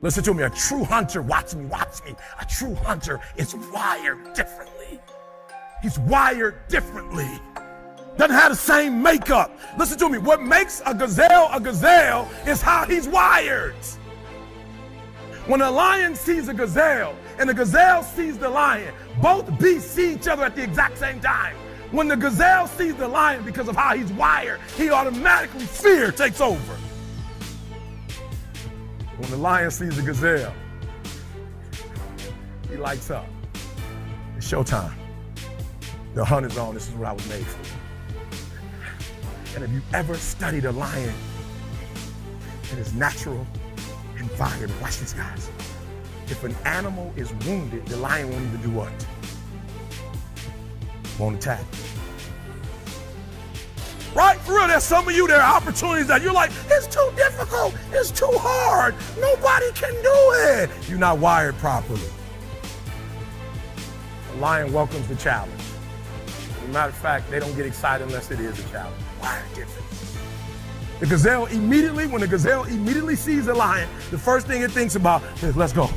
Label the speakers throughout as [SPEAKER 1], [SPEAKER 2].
[SPEAKER 1] Listen to me, a true hunter, watch me. A true hunter is wired differently. He's wired differently. Doesn't have the same makeup. Listen to me, what makes a gazelle is how he's wired. When a lion sees a gazelle and the gazelle sees the lion, both beasts see each other at the exact same time. When the gazelle sees the lion, because of how he's wired, he automatically, fear takes over. When the lion sees the gazelle, he lights up. It's showtime. The hunt is on. This is what I was made for. And if you ever studied a lion in its natural environment, watch these guys. If an animal is wounded, the lion won't even do what? Won't attack. Right? For real, there's some of you, there are opportunities that you're like, it's too difficult, it's too hard, nobody can do it. You're not wired properly. The lion welcomes the challenge. As a matter of fact, they don't get excited unless it is a challenge. Wired different. The gazelle immediately, when the gazelle immediately sees the lion, the first thing it thinks about is, let's go.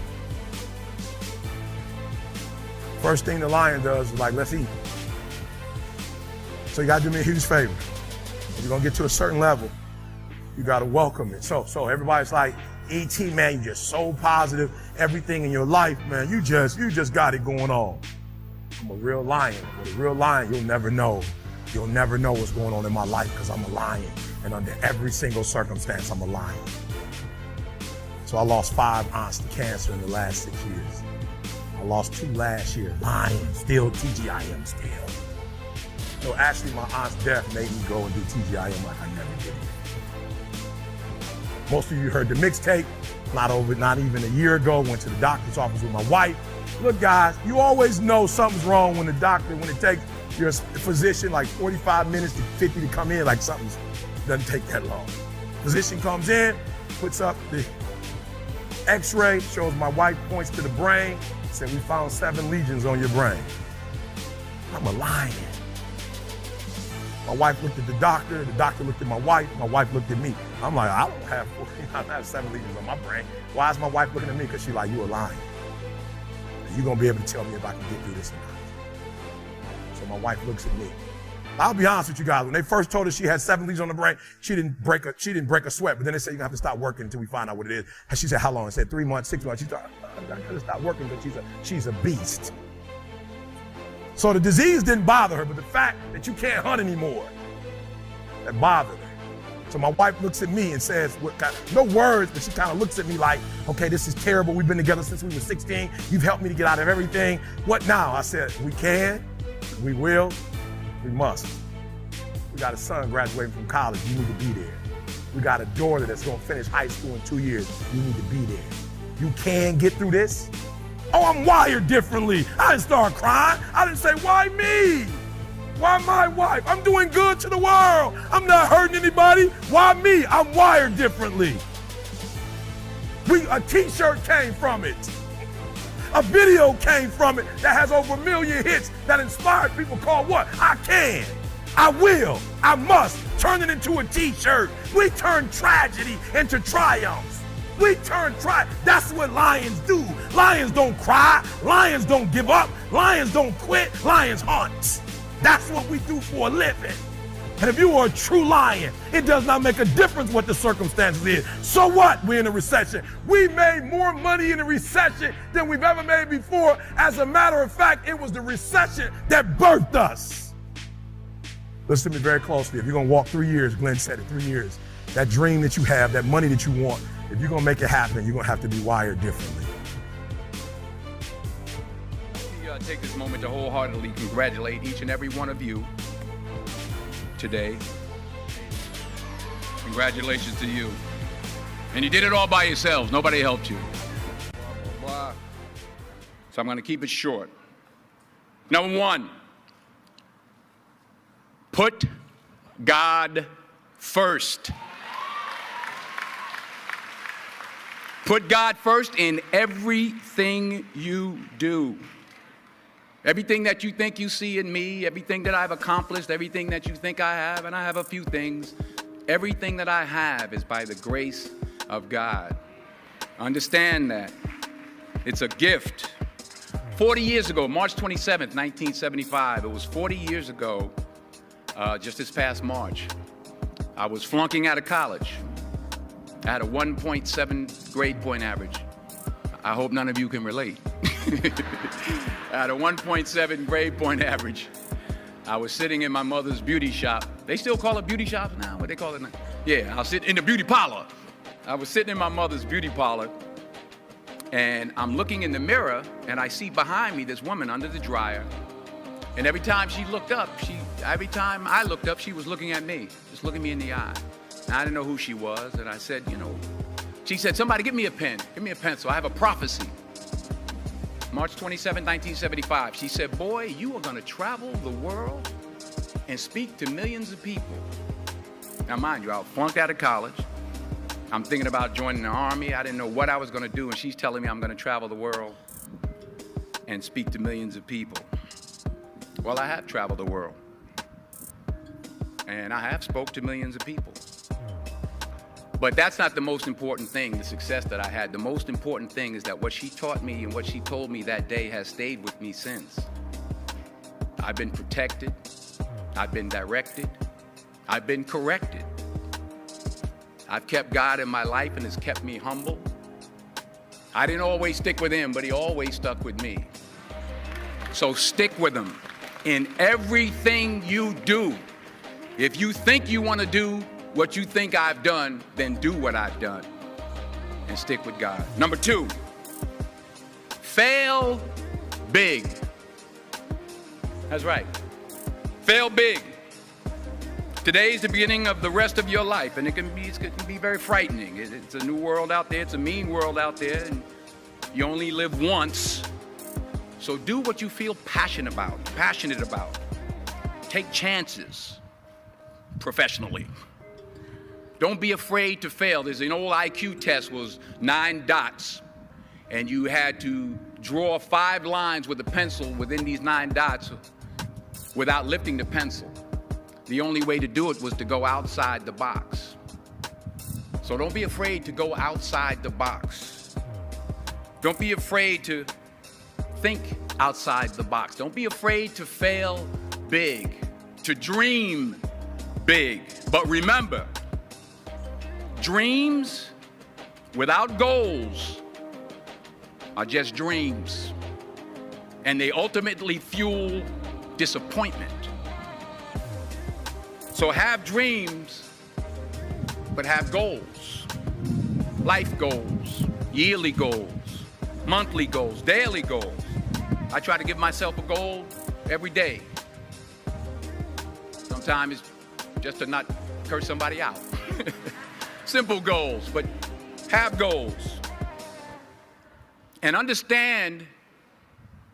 [SPEAKER 1] First thing the lion does is like, let's eat. So you gotta do me a huge favor. If you're gonna get to a certain level, you gotta welcome it. So everybody's like, E.T., man, you're just so positive. Everything in your life, man, you just got it going on. I'm a real lion. With a real lion, you'll never know. You'll never know what's going on in my life because I'm a lion. And under every single circumstance, I'm a lion. So I lost 5 aunts to cancer in the last 6 years. I lost 2 last year. Lion, still TGIM, still. So actually, my aunt's death made me go and do TGIM like I never did it. Most of you heard the mixtape, not even a year ago, went to the doctor's office with my wife. Look, guys, you always know something's wrong when it takes your physician like 45 minutes to 50 to come in, like something doesn't take that long. Physician comes in, puts up the x-ray, shows my wife, points to the brain, said, we found 7 lesions on your brain. I'm a lion. My wife looked at the doctor looked at my wife looked at me. I'm like, I don't have 7 lesions on my brain. Why is my wife looking at me? Because she's like, you a lion. You're gonna be able to tell me if I can get through this or not. So my wife looks at me. I'll be honest with you guys, when they first told her she had 7 lesions on the brain, she didn't break a sweat, but then they said, you're gonna have to stop working until we find out what it is. And she said, how long? I said, 3 months, 6 months. She thought, I gotta stop working because she's a beast. So the disease didn't bother her, but the fact that you can't hunt anymore, that bothered her. So my wife looks at me and says, no words, but she kind of looks at me like, okay, this is terrible. We've been together since we were 16. You've helped me to get out of everything. What now? I said, we can, we will, we must. We got a son graduating from college. You need to be there. We got a daughter that's going to finish high school in 2 years. You need to be there. You can get through this. Oh, I'm wired differently. I didn't start crying. I didn't say, why me? Why my wife? I'm doing good to the world. I'm not hurting anybody. Why me? I'm wired differently. A t-shirt came from it. A video came from it that has over 1 million hits that inspired people called what? I can, I will, I must. Turn it into a t-shirt. We turn tragedy into triumphs. We turn that's what lions do. Lions don't cry. Lions don't give up. Lions don't quit. Lions hunt. That's what we do for a living. And if you are a true lion, it does not make a difference what the circumstances is. So what? We're in a recession. We made more money in a recession than we've ever made before. As a matter of fact, it was the recession that birthed us. Listen to me very closely. If you're going to walk 3 years, Glenn said it, 3 years, that dream that you have, that money that you want, if you're going to make it happen, you're going to have to be wired differently.
[SPEAKER 2] Let me take this moment to wholeheartedly congratulate each and every one of you today. Congratulations to you. And you did it all by yourselves. Nobody helped you. Blah, blah, blah. So I'm going to keep it short. Number 1, put God first. Put God first in everything you do. Everything that you think you see in me, everything that I've accomplished, everything that you think I have, and I have a few things, everything that I have is by the grace of God. Understand that. It's a gift. 40 years ago, March 27th, 1975, it was 40 years ago, just this past March, I was flunking out of college. I had a 1.7 grade point average. I hope none of you can relate. I had a 1.7 grade point average. I was sitting in my mother's beauty shop. They still call it beauty shops now? What they call it now? Yeah, I was sitting in the beauty parlor. I was sitting in my mother's beauty parlor, and I'm looking in the mirror, and I see behind me this woman under the dryer. And every time she looked up, every time I looked up, she was looking at me, just looking me in the eye. And I didn't know who she was, and I said, she said, somebody give me a pen, give me a pencil, I have a prophecy. March 27, 1975, she said, boy, you are gonna travel the world and speak to millions of people. Now mind you, I flunked out of college. I'm thinking about joining the army. I didn't know what I was gonna do, and she's telling me I'm gonna travel the world and speak to millions of people. Well, I have traveled the world, and I have spoke to millions of people. But that's not the most important thing, the success that I had. The most important thing is that what she taught me and what she told me that day has stayed with me since. I've been protected, I've been directed, I've been corrected. I've kept God in my life, and it's kept me humble. I didn't always stick with him, but he always stuck with me. So stick with him in everything you do. If you think you want to do what you think I've done, then do what I've done and stick with God. Number 2, fail big. That's right. Fail big. Today is the beginning of the rest of your life, and it can be very frightening. It's a new world out there. It's a mean world out there, and you only live once. So do what you feel passionate about. Take chances professionally. Don't be afraid to fail. There's an old IQ test, was 9 dots, and you had to draw 5 lines with a pencil within these 9 dots without lifting the pencil. The only way to do it was to go outside the box. So don't be afraid to go outside the box. Don't be afraid to think outside the box. Don't be afraid to fail big, to dream big. But remember, dreams without goals are just dreams, and they ultimately fuel disappointment. So have dreams, but have goals. Life goals, yearly goals, monthly goals, daily goals. I try to give myself a goal every day. Sometimes it's just to not curse somebody out. Simple goals, but have goals. And understand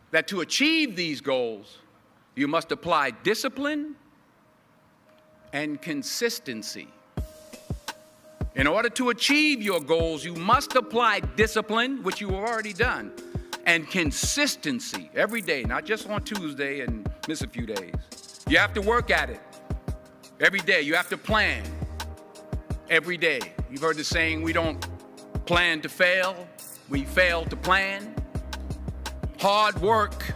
[SPEAKER 2] that to achieve these goals, you must apply discipline and consistency. In order to achieve your goals, you must apply discipline, which you have already done, and consistency every day, not just on Tuesday and miss a few days. You have to work at it every day. You have to plan every day. You've heard the saying, we don't plan to fail, we fail to plan. Hard work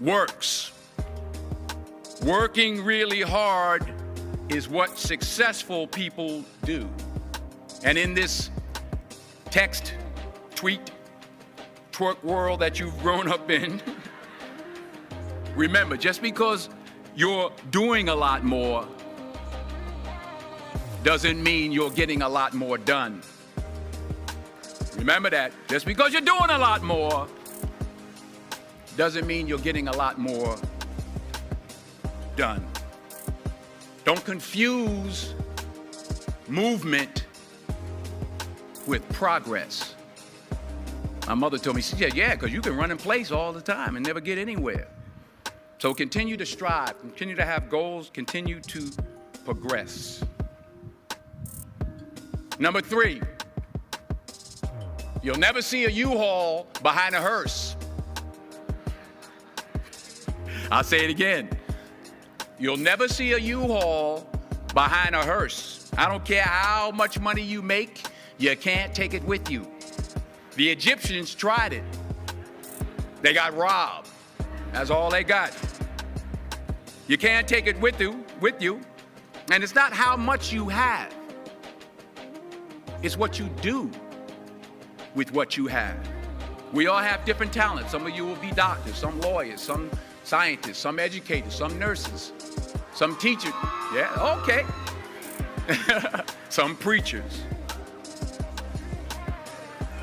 [SPEAKER 2] works. Working really hard is what successful people do. And in this text, tweet, twerk world that you've grown up in, remember, just because you're doing a lot more doesn't mean you're getting a lot more done. Remember that. Just because you're doing a lot more doesn't mean you're getting a lot more done. Don't confuse movement with progress. My mother told me, she said, yeah, because you can run in place all the time and never get anywhere. So continue to strive, continue to have goals, continue to progress. Number 3, you'll never see a U-Haul behind a hearse. I'll say it again. You'll never see a U-Haul behind a hearse. I don't care how much money you make, you can't take it with you. The Egyptians tried it. They got robbed. That's all they got. You can't take it with you. And it's not how much you have. It's what you do with what you have. We all have different talents. Some of you will be doctors, some lawyers, some scientists, some educators, some nurses, some teachers. Yeah, okay. Some preachers.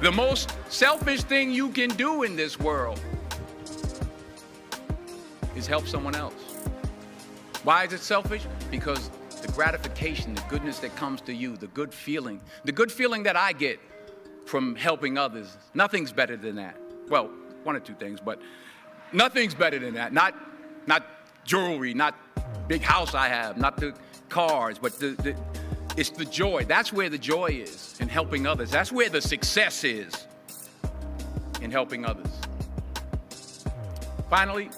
[SPEAKER 2] The most selfish thing you can do in this world is help someone else. Why is it selfish? Because the gratification, the goodness that comes to you, the good feeling that I get from helping others, nothing's better than that. Well, one or two things, but nothing's better than that. Not jewelry, not big house I have, not the cars, but it's the joy. That's where the joy is, in helping others. That's where the success is, in helping others. Finally,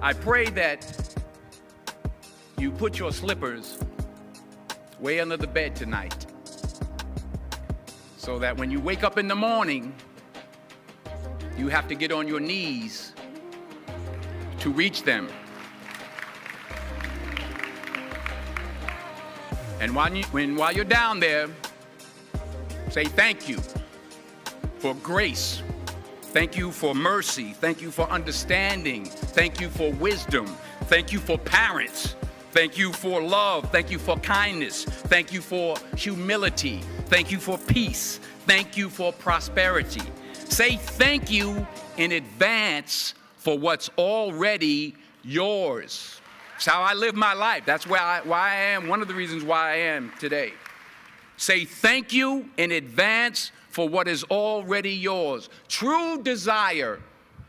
[SPEAKER 2] I pray that you put your slippers way under the bed tonight, so that when you wake up in the morning, you have to get on your knees to reach them. And while you're down there, say thank you for grace. Thank you for mercy. Thank you for understanding. Thank you for wisdom. Thank you for parents. Thank you for love. Thank you for kindness. Thank you for humility. Thank you for peace. Thank you for prosperity. Say thank you in advance for what's already yours. It's how I live my life. That's why I am, one of the reasons why I am today. Say thank you in advance for what is already yours. True desire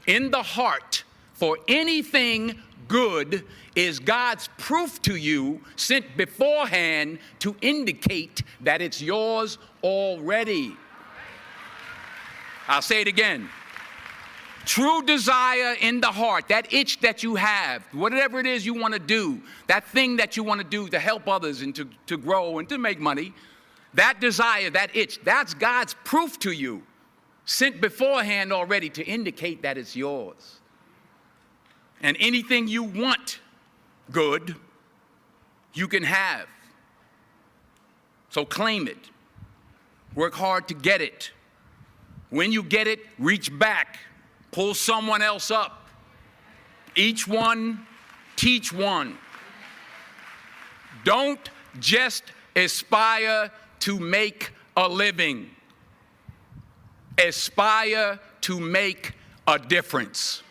[SPEAKER 2] in the heart for anything good is God's proof to you, sent beforehand to indicate that it's yours already. I'll say it again. True desire in the heart, that itch that you have, whatever it is you want to do, that thing that you want to do to help others and to grow and to make money, that desire, that itch, that's God's proof to you, sent beforehand already to indicate that it's yours. And anything you want good, you can have. So claim it. Work hard to get it. When you get it, reach back. Pull someone else up. Each one, teach one. Don't just aspire to make a living. Aspire to make a difference.